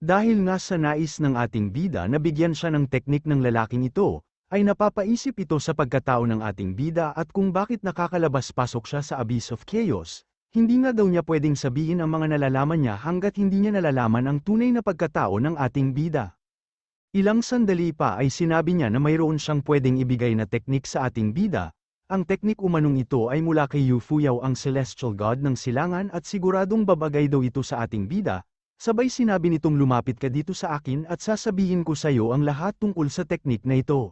Dahil nga sa nais ng ating bida na bigyan siya ng teknik ng lalaking ito, ay napapaisip ito sa pagkatao ng ating bida at kung bakit nakakalabas-pasok siya sa abyss of chaos. Hindi nga daw niya pwedeng sabihin ang mga nalalaman niya hanggat hindi niya nalalaman ang tunay na pagkatao ng ating bida. Ilang sandali pa ay sinabi niya na mayroon siyang pwedeng ibigay na teknik sa ating bida. Ang teknik umanong ito ay mula kay Yu Fuyao, ang celestial god ng silangan, at siguradong babagay daw ito sa ating bida. Sabay sinabi nitong, lumapit ka dito sa akin at sasabihin ko sa iyo ang lahat tungkol sa teknik na ito.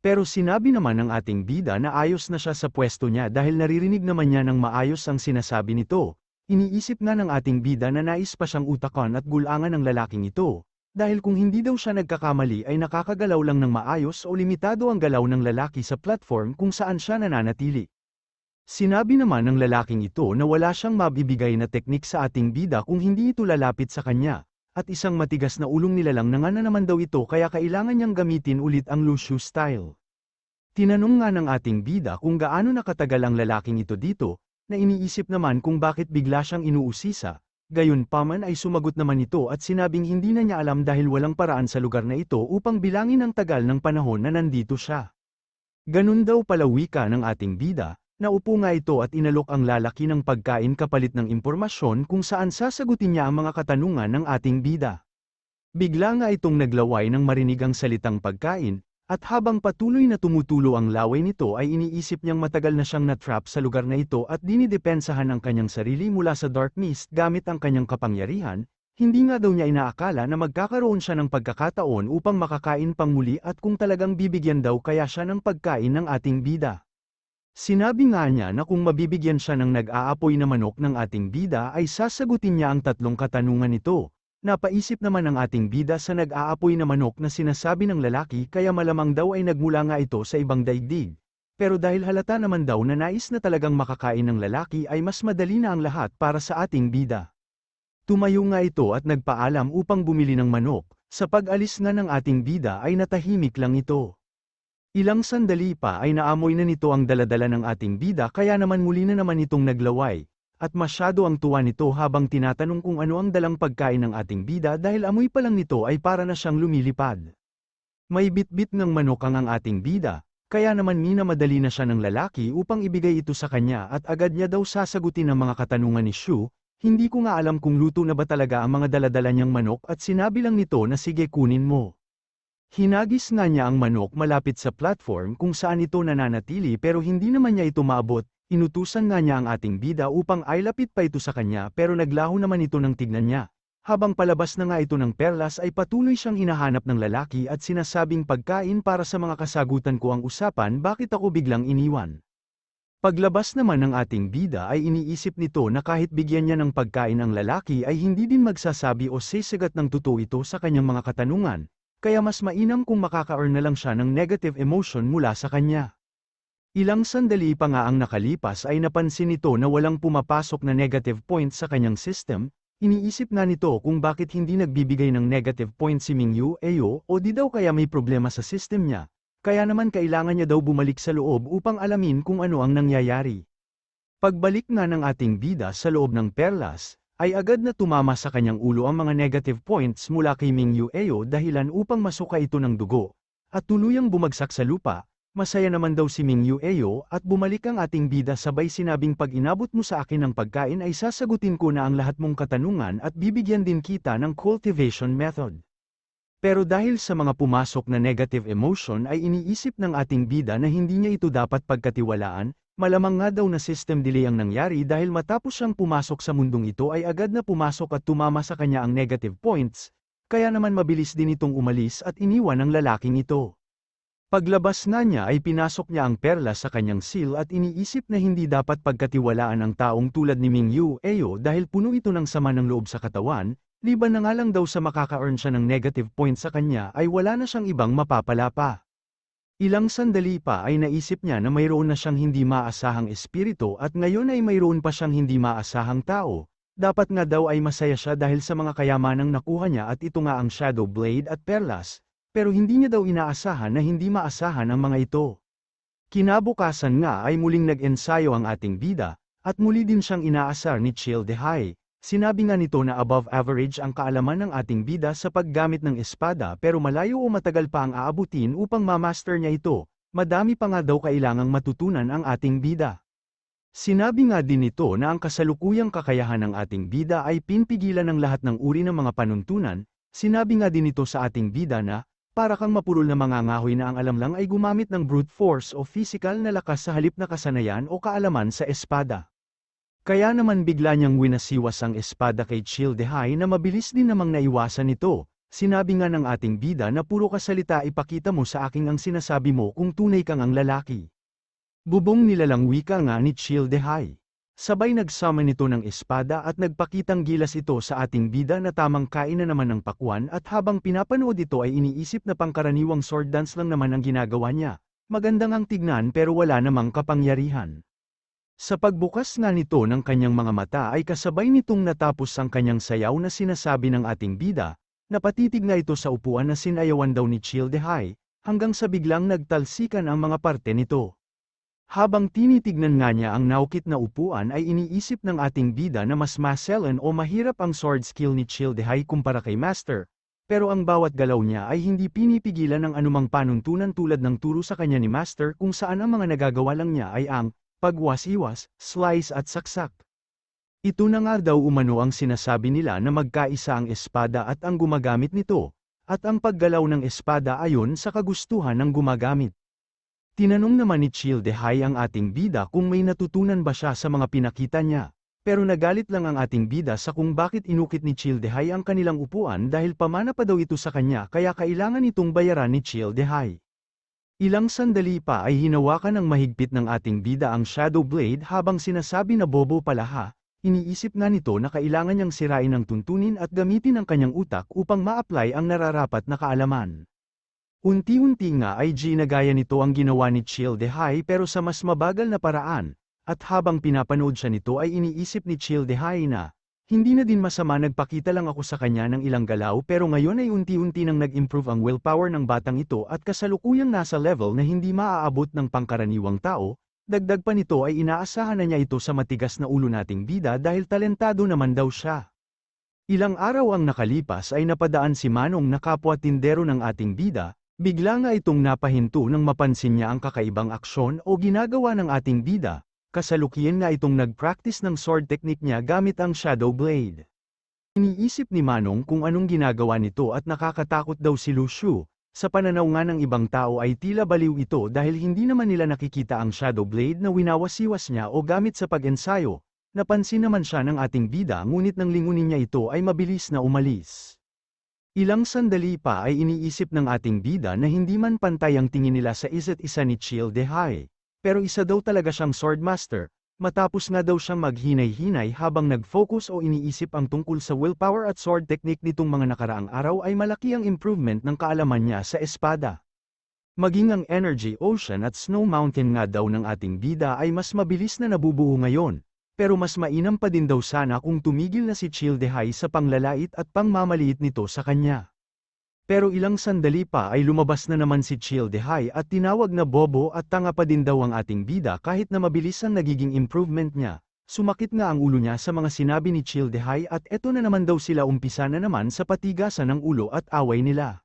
Pero sinabi naman ng ating bida na ayos na siya sa pwesto niya dahil naririnig naman niya ng maayos ang sinasabi nito. Iniisip nga ng ating bida na nais pa siyang utakan at gulangan ng lalaking ito. Dahil kung hindi daw siya nagkakamali ay nakakagalaw lang ng maayos o limitado ang galaw ng lalaki sa platform kung saan siya nananatili. Sinabi naman ng lalaking ito na wala siyang mabibigay na teknik sa ating bida kung hindi ito lalapit sa kanya, at isang matigas na ulong nilalang na nga na naman daw ito kaya kailangan niyang gamitin ulit ang Lushu style. Tinanong nga ng ating bida kung gaano nakatagal ang lalaking ito dito, na iniisip naman kung bakit bigla siyang inuusisa. Gayunpaman ay sumagot naman ito at sinabing hindi na niya alam dahil walang paraan sa lugar na ito upang bilangin ang tagal ng panahon na nandito siya. Ganun daw pala wika ng ating bida. Naupo nga ito at inalok ang lalaki ng pagkain kapalit ng impormasyon kung saan sasagutin niya ang mga katanungan ng ating bida. Bigla nga itong naglaway nang marinig ang salitang pagkain, at habang patuloy na tumutulo ang laway nito ay iniisip niyang matagal na siyang natrap sa lugar na ito at dinidepensahan ang kanyang sarili mula sa dark mist gamit ang kanyang kapangyarihan. Hindi nga daw niya inaakala na magkakaroon siya ng pagkakataon upang makakain pang muli at kung talagang bibigyan daw kaya siya ng pagkain ng ating bida. Sinabi nga niya na kung mabibigyan siya ng nag-aapoy na manok ng ating bida ay sasagutin niya ang tatlong katanungan nito. Napaisip naman ang ating bida sa nag-aapoy na manok na sinasabi ng lalaki kaya malamang daw ay nagmula nga ito sa ibang daigdig. Pero dahil halata naman daw na nais na talagang makakain ng lalaki ay mas madali na ang lahat para sa ating bida. Tumayo nga ito at nagpaalam upang bumili ng manok. Sa pag-alis nga ng ating bida ay natahimik lang ito. Ilang sandali pa ay naamoy na nito ang daladala ng ating bida kaya naman muli na naman itong naglaway, at masyado ang tuwa nito habang tinatanong kung ano ang dalang pagkain ng ating bida dahil amoy pa lang nito ay para na siyang lumilipad. May bitbit ng manok ang ating bida, kaya naman minamadali na siya ng lalaki upang ibigay ito sa kanya at agad niya daw sasagutin ang mga katanungan ni Shu. Hindi ko nga alam kung luto na ba talaga ang mga daladala niyang manok at sinabi lang nito na sige kunin mo. Hinagis nga niya ang manok malapit sa platform kung saan ito nananatili pero hindi naman niya ito maabot. Inutusan nga niya ang ating bida upang ailapit pa ito sa kanya pero naglaho naman ito ng tignan niya. Habang palabas na nga ito ng perlas ay patuloy siyang hinahanap ng lalaki at sinasabing pagkain para sa mga kasagutan ko ang usapan, bakit ako biglang iniwan. Paglabas naman ng ating bida ay iniisip nito na kahit bigyan niya ng pagkain ang lalaki ay hindi din magsasabi o sisagat ng totoo ito sa kanyang mga katanungan, kaya mas mainam kung makaka-earn na lang siya ng negative emotion mula sa kanya. Ilang sandali pa nga ang nakalipas ay napansin nito na walang pumapasok na negative points sa kanyang system. Iniisip nga nito kung bakit hindi nagbibigay ng negative points si Mingyu Eyo o di daw kaya may problema sa system niya. Kaya naman kailangan niya daw bumalik sa loob upang alamin kung ano ang nangyayari. Pagbalik nga ng ating bida sa loob ng perlas, ay agad na tumama sa kanyang ulo ang mga negative points mula kay Mingyu Eyo dahilan upang masuka ito ng dugo, at tuluyang bumagsak sa lupa. Masaya naman daw si Mingyu Eyo at bumalik ang ating bida sabay sinabing pag inabot mo sa akin ng pagkain ay sasagutin ko na ang lahat mong katanungan at bibigyan din kita ng cultivation method. Pero dahil sa mga pumasok na negative emotion ay iniisip ng ating bida na hindi niya ito dapat pagkatiwalaan, malamang nga daw na system delay ang nangyari dahil matapos siyang pumasok sa mundong ito ay agad na pumasok at tumama sa kanya ang negative points, kaya naman mabilis din itong umalis at iniwan ang lalaking ito. Paglabas na niya ay pinasok niya ang perlas sa kanyang seal at iniisip na hindi dapat pagkatiwalaan ang taong tulad ni Mingyu Eyo dahil puno ito ng sama ng loob sa katawan, liban na nga lang daw sa makaka-earn siya ng negative points sa kanya ay wala na siyang ibang mapapala pa. Ilang sandali pa ay naisip niya na mayroon na siyang hindi maasahang espiritu at ngayon ay mayroon pa siyang hindi maasahang tao. Dapat nga daw ay masaya siya dahil sa mga kayamanang nakuha niya at ito nga ang Shadow Blade at Perlas. Pero hindi niya daw inaasahan na hindi maasahan ang mga ito. Kinabukasan nga ay muling nag-ensayo ang ating bida, at muli din siyang inaasar ni Chill Dehai. Sinabi nga nito na above average ang kaalaman ng ating bida sa paggamit ng espada pero malayo o matagal pa ang aabutin upang ma-master niya ito, madami pa nga daw kailangang matutunan ang ating bida. Sinabi nga din nito na ang kasalukuyang kakayahan ng ating bida ay pinpigilan ng lahat ng uri ng mga panuntunan. Sinabi nga din nito sa ating bida na, para kang mapurol na mangangahoy na ang alam lang ay gumamit ng brute force o physical na lakas sa halip na kasanayan o kaalaman sa espada. Kaya naman bigla niyang winasiwas ang espada kay Childehay na mabilis din namang naiwasan nito. Sinabi nga ng ating bida na puro kasalita ipakita mo sa aking ang sinasabi mo kung tunay kang ang lalaki. Bubong nilalang wika nga ni Childehay. Sabay nagsummon ito ng espada at nagpakitang gilas ito sa ating bida na tamang kain na naman ng pakwan at habang pinapanood ito ay iniisip na pangkaraniwang sword dance lang naman ang ginagawa niya. Magandang ang tignan pero wala namang kapangyarihan. Sa pagbukas nga nito ng kanyang mga mata ay kasabay nitong natapos ang kanyang sayaw na sinasabi ng ating bida, napatitig nga ito sa upuan na sinayawan daw ni Childehay, hanggang sa biglang nagtalsikan ang mga parte nito. Habang tinitignan nga niya ang naukit na upuan ay iniisip ng ating bida na mas maselan o mahirap ang sword skill ni Childehay kumpara kay Master, pero ang bawat galaw niya ay hindi pinipigilan ng anumang panuntunan tulad ng turo sa kanya ni Master kung saan ang mga nagagawa lang niya ay ang pagwas-iwas, slice at saksak. Ito na nga daw umano ang sinasabi nila na magkaisa ang espada at ang gumagamit nito, at ang paggalaw ng espada ayon sa kagustuhan ng gumagamit. Tinanong naman ni Childehay ang ating bida kung may natutunan ba siya sa mga pinakita niya, pero nagalit lang ang ating bida sa kung bakit inukit ni Childehay ang kanilang upuan dahil pamana pa daw ito sa kanya kaya kailangan itong bayaran ni Childehay. Ilang sandali pa ay hinawakan ng mahigpit ng ating bida ang Shadow Blade habang sinasabi na bobo pala ha, iniisip nga nito na kailangan niyang sirain ang tuntunin at gamitin ang kanyang utak upang ma-apply ang nararapat na kaalaman. Unti-unti nga ay ginagaya nito ang ginawa ni Childehay pero sa mas mabagal na paraan, at habang pinapanood siya nito ay iniisip ni Childehay na, hindi na din masama nagpakita lang ako sa kanya ng ilang galaw pero ngayon ay unti-unti nang nag-improve ang willpower ng batang ito at kasalukuyang nasa level na hindi maaabot ng pangkaraniwang tao, dagdag pa nito ay inaasahan na niya ito sa matigas na ulo nating bida dahil talentado naman daw siya. Ilang araw ang nakalipas ay napadaan si Manong na kapwa tindero ng ating bida. Bigla nga itong napahinto nang mapansin niya ang kakaibang aksyon o ginagawa ng ating bida, kasalukuyan nga itong nag-practice ng sword technique niya gamit ang Shadow Blade. Iniisip ni Manong kung anong ginagawa nito at nakakatakot daw si Lucio, sa pananaw nga ng ibang tao ay tila baliw ito dahil hindi naman nila nakikita ang Shadow Blade na winawasiwas niya o gamit sa pag-ensayo, napansin naman siya ng ating bida ngunit nang lingunin niya ito ay mabilis na umalis. Ilang sandali pa ay iniisip ng ating bida na hindi man pantay ang tingin nila sa isa't isa ni Childehay, pero isa daw talaga siyang swordmaster, matapos nga daw siyang maghinay-hinay habang nag-focus o iniisip ang tungkol sa willpower at sword technique nitong mga nakaraang araw ay malaki ang improvement ng kaalaman niya sa espada. Maging ang Energy Ocean at Snow Mountain nga daw ng ating bida ay mas mabilis na nabubuo ngayon. Pero mas mainam pa din daw sana kung tumigil na si Childehay sa panglalait at pangmamaliit nito sa kanya. Pero ilang sandali pa ay lumabas na naman si Childehay at tinawag na bobo at tanga pa din daw ang ating bida kahit na mabilis ang nagiging improvement niya. Sumakit nga ang ulo niya sa mga sinabi ni Childehay at eto na naman daw sila umpisa na naman sa patigasan ng ulo at away nila.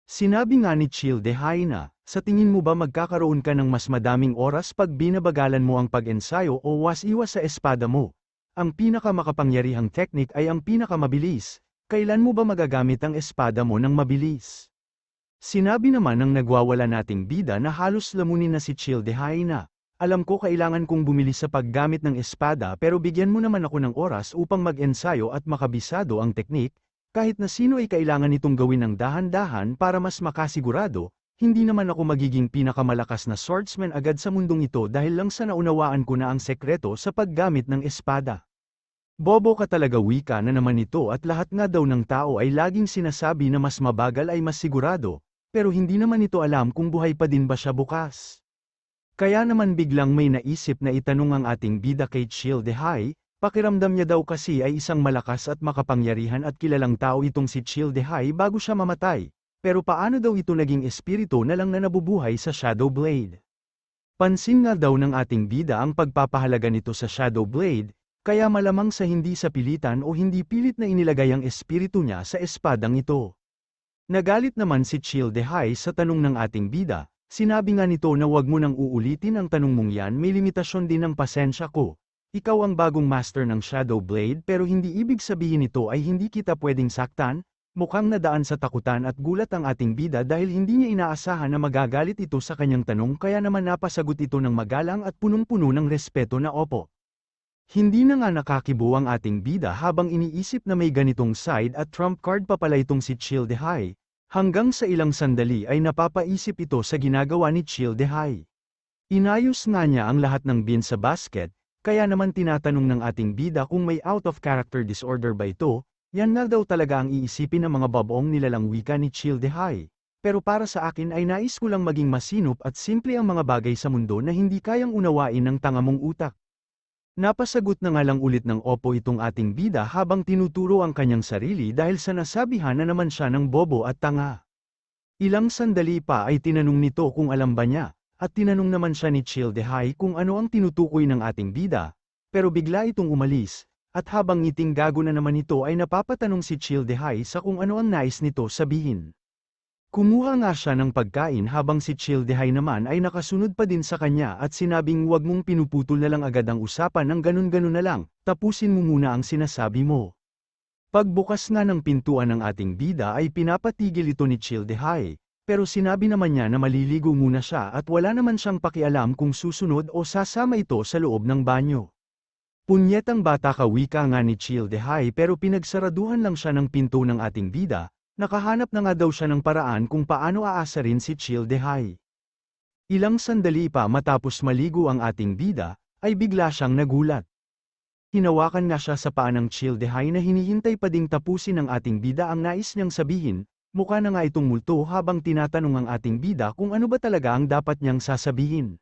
Sinabi nga ni Childehay na, sa tingin mo ba magkakaroon ka ng mas madaming oras pag binabagalan mo ang pag-ensayo o was-iwas sa espada mo? Ang pinakamakapangyarihang teknik ay ang pinakamabilis. Kailan mo ba magagamit ang espada mo ng mabilis? Sinabi naman ng nagwawala nating bida na halos lamunin na si Childehay na, alam ko kailangan kong bumili sa paggamit ng espada pero bigyan mo naman ako ng oras upang mag-ensayo at makabisado ang teknik. Kahit na sino ay kailangan itong gawin ng dahan-dahan para mas makasigurado, hindi naman ako magiging pinakamalakas na swordsman agad sa mundong ito dahil lang sa naunawaan ko na ang sekreto sa paggamit ng espada. Bobo ka talaga wika na naman ito at lahat nga daw ng tao ay laging sinasabi na mas mabagal ay mas sigurado, pero hindi naman ito alam kung buhay pa din ba siya bukas. Kaya naman biglang may naisip na itanong ang ating bida kay Childehay. Pakiramdam niya daw kasi ay isang malakas at makapangyarihan at kilalang tao itong si Childehay bago siya mamatay, pero paano daw ito naging espiritu na lang na nabubuhay sa Shadow Blade? Pansin nga daw ng ating bida ang pagpapahalaga nito sa Shadow Blade, Kaya malamang sa hindi sa pilitan o hindi pilit na inilagay ang espiritu niya sa espadang ito. Nagalit naman si Childehay sa tanong ng ating bida, sinabi nga nito na wag mo nang uulitin ang tanong mong yan, may limitasyon din ng pasensya ko. Ikaw ang bagong master ng Shadow Blade pero hindi ibig sabihin nito ay hindi kita pwedeng saktan. Mukhang nadaan sa takutan at gulat ang ating bida dahil hindi niya inaasahan na magagalit ito sa kanyang tanong kaya naman napasagot ito ng magalang at punong-puno ng respeto na opo. Hindi na nga nakakibo ang ating bida habang iniisip na may ganitong side at trump card pa pala itong si Childehay. Hanggang sa ilang sandali ay napapaisip ito sa ginagawa ni Childehay. Inayos nga niya ang lahat ng bin sa basket, kaya naman tinatanong ng ating bida kung may out of character disorder ba ito, yan na daw talaga ang iisipin ng mga babaong nilalang wika ni Childehay. Pero para sa akin ay nais ko lang maging masinop at simple ang mga bagay sa mundo na hindi kayang unawain ng tanga mong utak. Napasagot na nga lang ulit ng opo itong ating bida habang tinuturo ang kanyang sarili dahil sa nasabihan na naman siya ng bobo at tanga. Ilang sandali pa ay tinanong nito kung alam ba niya, at tinanong naman siya ni Childehay kung ano ang tinutukoy ng ating bida, pero bigla itong umalis, at habang ngiting gago na naman ito ay napapatanong si Childehay sa kung ano ang nais nito sabihin. Kumuha nga siya ng pagkain habang si Childehay naman ay nakasunod pa din sa kanya at sinabing wag mong pinuputol na lang agad ang usapan ng ganun-ganun na lang, tapusin mo muna ang sinasabi mo. Pagbukas nga ng pintuan ng ating bida ay pinapatigil ito ni Childehay, pero sinabi naman niya na maliligo muna siya at wala naman siyang pakialam kung susunod o sasama ito sa loob ng banyo. Punyetang bata ka, wika nga ni Childehay, pero pinagsaraduhan lang siya ng pinto ng ating bida. Nakahanap na nga daw siya ng paraan kung paano aasarin si Childehay. Ilang sandali pa matapos maligo ang ating bida, ay bigla siyang nagulat. Hinawakan nga siya sa paa ng Childehay na hinihintay pa ding tapusin ng ating bida ang nais niyang sabihin, mukha na nga itong multo habang tinatanong ang ating bida kung ano ba talaga ang dapat niyang sasabihin.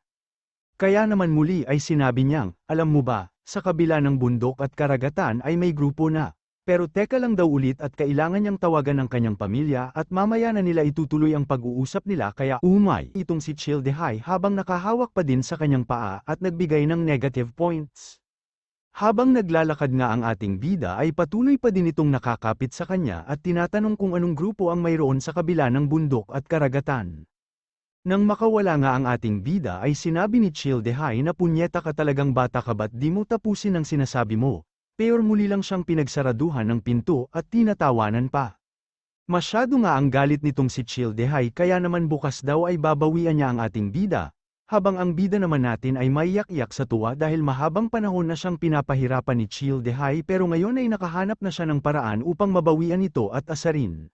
Kaya naman muli ay sinabi niyang, alam mo ba, sa kabila ng bundok at karagatan ay may grupo na. Pero teka lang daw ulit at kailangan niyang tawagan ng kanyang pamilya at mamaya na nila itutuloy ang pag-uusap nila kaya umay itong si Childehay habang nakahawak pa din sa kanyang paa at nagbigay ng negative points. Habang naglalakad nga ang ating bida ay patuloy pa din itong nakakapit sa kanya at tinatanong kung anong grupo ang mayroon sa kabila ng bundok at karagatan. Nang makawala nga ang ating bida ay sinabi ni Childehay na punyeta ka talagang bata ka, ba't di mo tapusin ang sinasabi mo? Pero muli lang siyang pinagsaraduhan ng pinto at tinatawanan pa. Masyado nga ang galit nitong si Childehay kaya naman bukas daw ay babawian niya ang ating bida, habang ang bida naman natin ay maiyak-iyak sa tuwa dahil mahabang panahon na siyang pinapahirapan ni Childehay pero ngayon ay nakahanap na siya ng paraan upang mabawian ito at asarin.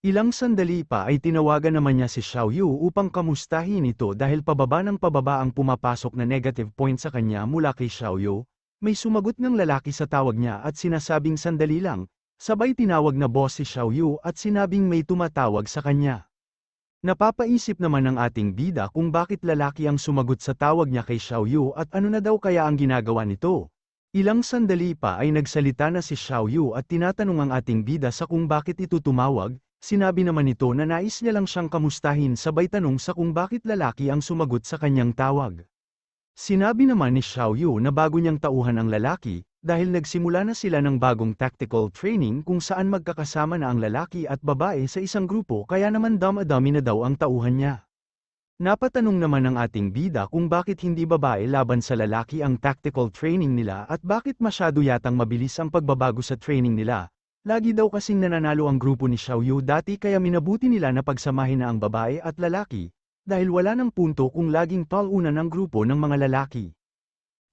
Ilang sandali pa ay tinawagan naman niya si Xiaoyu upang kamustahin ito dahil pababa ng pababa ang pumapasok na negative point sa kanya mula kay Xiaoyu. May sumagot ng lalaki sa tawag niya at sinasabing sandali lang, sabay tinawag na boss si Xiaoyu at sinabing may tumatawag sa kanya. Napapaisip naman ng ating bida kung bakit lalaki ang sumagot sa tawag niya kay Xiaoyu at ano na daw kaya ang ginagawa nito. Ilang sandali pa ay nagsalita na si Xiaoyu at tinatanong ang ating bida sa kung bakit ito tumawag, sinabi naman nito na nais niya lang siyang kamustahin sabay tanong sa kung bakit lalaki ang sumagot sa kanyang tawag. Sinabi naman ni Xiaoyu na bago niyang tauhan ang lalaki, dahil nagsimula na sila ng bagong tactical training kung saan magkakasama na ang lalaki at babae sa isang grupo kaya naman dama-dami na daw ang tauhan niya. Napatanong naman ng ating bida kung bakit hindi babae laban sa lalaki ang tactical training nila at bakit masyado yatang mabilis ang pagbabago sa training nila. Lagi daw kasing nananalo ang grupo ni Xiaoyu dati kaya minabuti nila na pagsamahin na ang babae at lalaki. Dahil wala ng punto kung laging talunan ng grupo ng mga lalaki.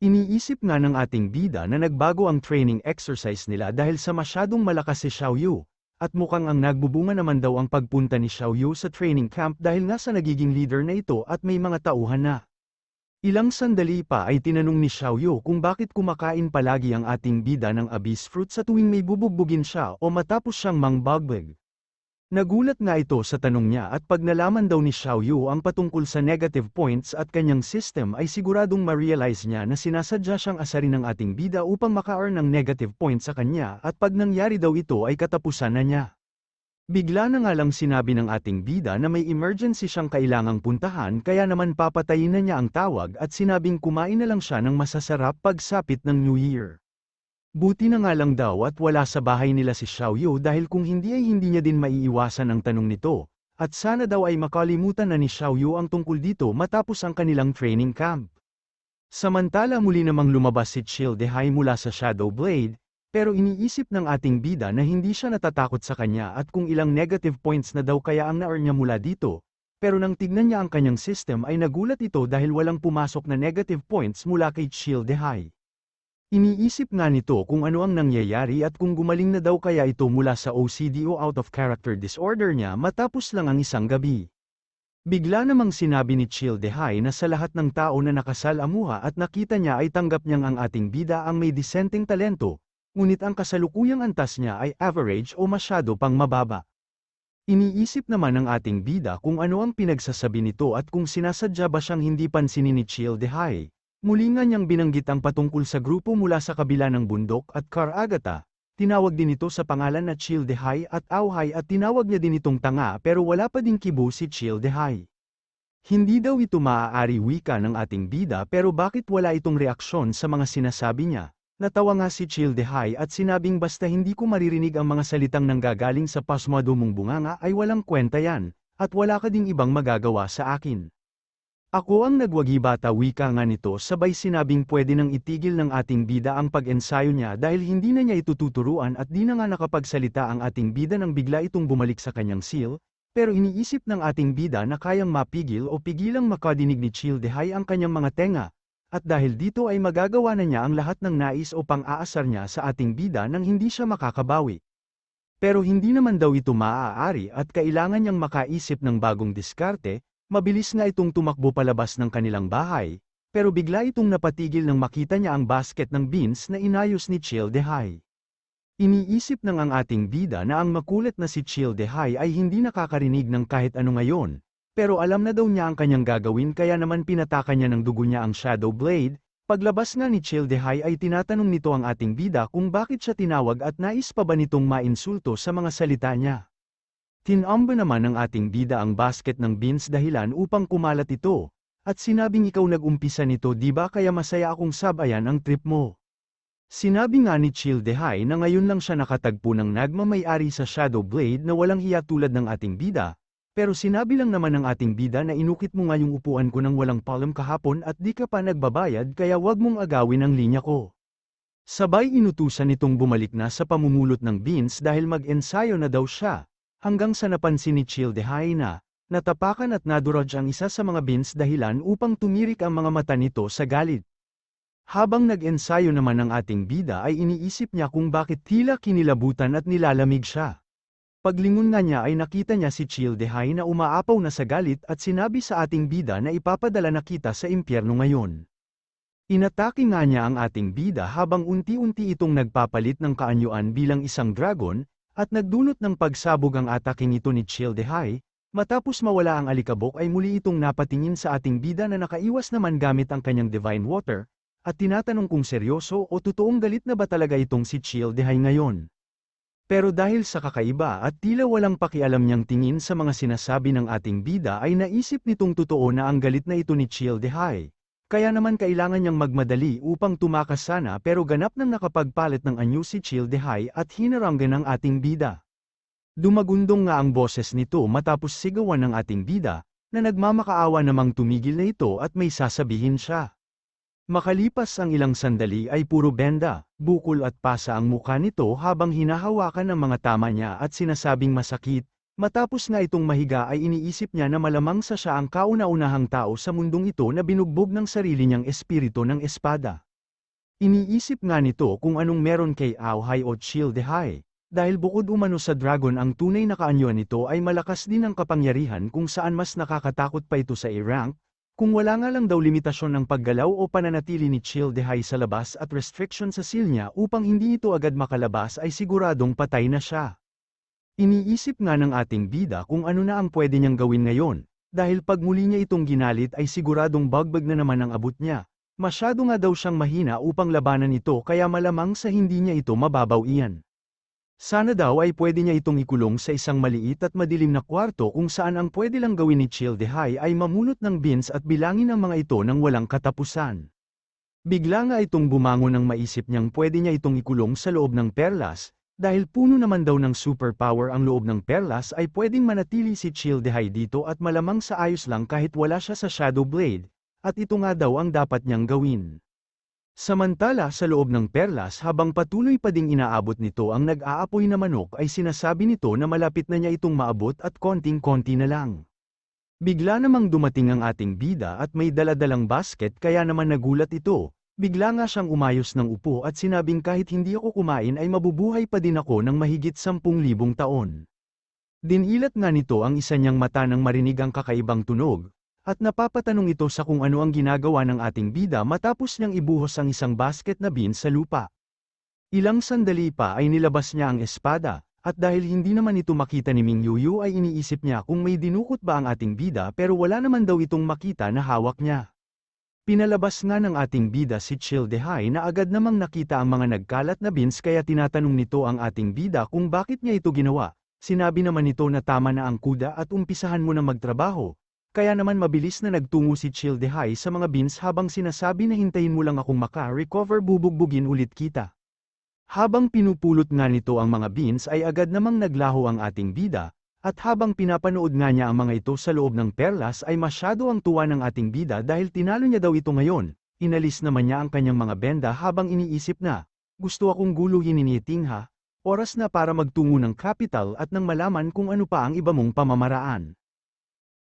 Iniisip nga ng ating bida na nagbago ang training exercise nila dahil sa masyadong malakas si Xiaoyu, at mukhang ang nagbubunga naman daw ang pagpunta ni Xiaoyu sa training camp dahil nga sa nagiging leader na ito at may mga tauhan na. Ilang sandali pa ay tinanong ni Xiaoyu kung bakit kumakain palagi ang ating bida ng abyss fruit sa tuwing may bubugbugin siya o matapos siyang mangbagbag. Nagulat nga ito sa tanong niya at pag nalaman daw ni Xiaoyu ang patungkol sa negative points at kanyang system ay siguradong ma-realize niya na sinasadya siyang asarin ng ating bida upang maka-earn ng negative points sa kanya at pag nangyari daw ito ay katapusan na niya. Bigla na nga lang sinabi ng ating bida na may emergency siyang kailangang puntahan kaya naman papatayin na niya ang tawag at sinabing kumain na lang siya ng masasarap pagsapit ng New Year. Buti na nga lang daw at wala sa bahay nila si Xiaoyu dahil kung hindi ay hindi niya din maiiwasan ang tanong nito, at sana daw ay makalimutan na ni Xiaoyu ang tungkol dito matapos ang kanilang training camp. Samantala muli namang lumabas si Chill Dehai mula sa Shadow Blade, pero iniisip ng ating bida na hindi siya natatakot sa kanya at kung ilang negative points na daw kaya ang na-earn niya mula dito, pero nang tignan niya ang kanyang system ay nagulat ito dahil walang pumasok na negative points mula kay Chill Dehai. Iniisip nga nito kung ano ang nangyayari at kung gumaling na daw kaya ito mula sa OCD o out of character disorder niya matapos lang ang isang gabi. Bigla namang sinabi ni Chill Dehai na sa lahat ng tao na nakasalamuha at nakita niya ay tanggap niyang ang ating bida ang may disenteng talento, ngunit ang kasalukuyang antas niya ay average o masyado pang mababa. Iniisip naman ng ating bida kung ano ang pinagsasabi nito at kung sinasadya ba siyang hindi pansinin ni Chill Dehai. Muli nga niyang binanggit ang patungkol sa grupo mula sa kabila ng bundok at Karagata, tinawag din ito sa pangalan na Chill Dehai at Auhai at tinawag niya din itong tanga pero wala pa ding kibo si Chill Dehai. Hindi daw ito maaari wika ng ating bida pero bakit wala itong reaksyon sa mga sinasabi niya? Natawa nga si Chill Dehai at sinabing basta hindi ko maririnig ang mga salitang nanggagaling sa pasmado mong bunganga ay walang kwenta yan, at wala ka ding ibang magagawa sa akin. Ako ang nagwagi-bata wika nga nito sabay sinabing pwede nang itigil ng ating bida ang pag-ensayo niya dahil hindi na niya itututuruan at di na nga nakapagsalita ang ating bida nang bigla itong bumalik sa kanyang seal, pero iniisip ng ating bida na kayang mapigil o pigilang makadinig ni Chill Dehai ang kanyang mga tenga. At dahil dito ay magagawa na niya ang lahat ng nais o pang-aasar niya sa ating bida nang hindi siya makakabawi. Pero hindi naman daw ito maaari at kailangan niyang makaisip ng bagong diskarte, mabilis nga itong tumakbo palabas ng kanilang bahay, pero bigla itong napatigil nang makita niya ang basket ng beans na inayos ni Chill Dehai. Iniisip ng ang ating bida na ang makulit na si Chill Dehai ay hindi nakakarinig ng kahit ano ngayon. Pero alam na daw niya ang kanyang gagawin kaya naman pinataka niya ng dugo niya ang Shadow Blade. Paglabas nga ni Chill Dehai ay tinatanong nito ang ating bida kung bakit siya tinawag at nais pa ba nitong mainsulto sa mga salita niya. Tinamba naman ng ating bida ang basket ng beans dahilan upang kumalat ito, at sinabing ikaw nag-umpisa nito di ba kaya masaya akong sabayan ang trip mo. Sinabi nga ni Chill Dehai na ngayon lang siya nakatagpo ng nagmamay-ari sa Shadow Blade na walang hiya tulad ng ating bida. Pero sinabi lang naman ng ating bida na inukit mo nga yung upuan ko ng walang palm kahapon at di ka pa nagbabayad kaya wag mong agawin ang linya ko. Sabay inutusan nitong bumalik na sa pamumulot ng beans dahil mag-ensayo na daw siya, hanggang sa napansin ni Chill Dehai na, natapakan at naduraj ang isa sa mga beans dahilan upang tumirik ang mga mata nito sa galit. Habang nag-ensayo naman ang ating bida ay iniisip niya kung bakit tila kinilabutan at nilalamig siya. Paglingon nga niya ay nakita niya si Chill Dehai na umaapaw na sa galit at sinabi sa ating bida na ipapadala na kita sa impyerno ngayon. Inatake nga niya ang ating bida habang unti-unti itong nagpapalit ng kaanyuan bilang isang dragon, at nagdulot ng pagsabog ang ataking ito ni Chill Dehai. Matapos mawala ang alikabok ay muli itong napatingin sa ating bida na nakaiwas naman gamit ang kanyang divine water, at tinatanong kung seryoso o totoong galit na ba talaga itong si Chill Dehai ngayon. Pero dahil sa kakaiba at tila walang pakialam niyang tingin sa mga sinasabi ng ating bida ay naisip nitong totoo na ang galit na ito ni Chill Dehai. Kaya naman kailangan niyang magmadali upang tumakas sana pero ganap nang nakapagpalit ng anyo si Chill Dehai at hinaranggan ng ating bida. Dumagundong nga ang boses nito matapos sigawan ng ating bida, na nagmamakaawa namang tumigil na ito at may sasabihin siya. Makalipas ang ilang sandali ay puro benda, bukol at pasa ang mukha nito habang hinahawakan ng mga tama niya at sinasabing masakit. Matapos nga itong mahiga ay iniisip niya na malamang sa siya ang kauna-unahang tao sa mundong ito na binugbog ng sarili niyang espiritu ng espada. Iniisip nga nito kung anong meron kay Auhai o Chill Dehai, dahil bukod umano sa dragon ang tunay na kaanyuan nito ay malakas din ang kapangyarihan kung saan mas nakakatakot pa ito sa A-rank. Kung wala nga lang daw limitasyon ng paggalaw o pananatili ni Chill Dehai sa labas at restriction sa seal niya upang hindi ito agad makalabas ay siguradong patay na siya. Iniisip nga ng ating bida kung ano na ang pwede niyang gawin ngayon, dahil pag muli niya itong ginalit ay siguradong bagbag na naman ang abot niya. Masyado nga daw siyang mahina upang labanan ito kaya malamang sa hindi niya ito mababaw iyan. Sana daw ay pwede niya itong ikulong sa isang maliit at madilim na kwarto kung saan ang pwede lang gawin ni Chill Dehai ay mamulot ng beans at bilangin ang mga ito ng walang katapusan. Bigla nga itong bumangon nang maisip niyang pwede niya itong ikulong sa loob ng perlas, dahil puno naman daw ng superpower ang loob ng perlas ay pwedeng manatili si Childehay dito at malamang sa ayos lang kahit wala siya sa Shadow Blade, at ito nga daw ang dapat niyang gawin. Samantala sa loob ng perlas habang patuloy pa ding inaabot nito ang nag-aapoy na manok ay sinasabi nito na malapit na niya itong maabot at konting-konti na lang. Bigla namang dumating ang ating bida at may daladalang basket kaya naman nagulat ito, bigla nga siyang umayos ng upo at sinabing kahit hindi ako kumain ay mabubuhay pa din ako ng mahigit 10,000 taon. Dinilat nga nito ang isa niyang mata nang marinig ang kakaibang tunog, at napapatanong ito sa kung ano ang ginagawa ng ating bida matapos niyang ibuhos ang isang basket na beans sa lupa. Ilang sandali pa ay nilabas niya ang espada, at dahil hindi naman ito makita ni Ming Yuyu ay iniisip niya kung may dinukot ba ang ating bida pero wala naman daw itong makita na hawak niya. Pinalabas nga ng ating bida si Childehay na agad namang nakita ang mga nagkalat na beans kaya tinatanong nito ang ating bida kung bakit niya ito ginawa. Sinabi naman nito na tama na ang kuda at umpisahan mo na magtrabaho. Kaya naman mabilis na nagtungo si Childehay sa mga beans habang sinasabi na hintayin mo lang akong maka-recover bubugbugin ulit kita. Habang pinupulot nga nito ang mga beans ay agad namang naglaho ang ating bida, at habang pinapanood nga niya ang mga ito sa loob ng perlas ay masyado ang tuwa ng ating bida dahil tinalo niya daw ito ngayon, inalis naman niya ang kanyang mga benda habang iniisip na, gusto akong guluhin ni Tingha, oras na para magtungo ng capital at nang malaman kung ano pa ang iba mong pamamaraan.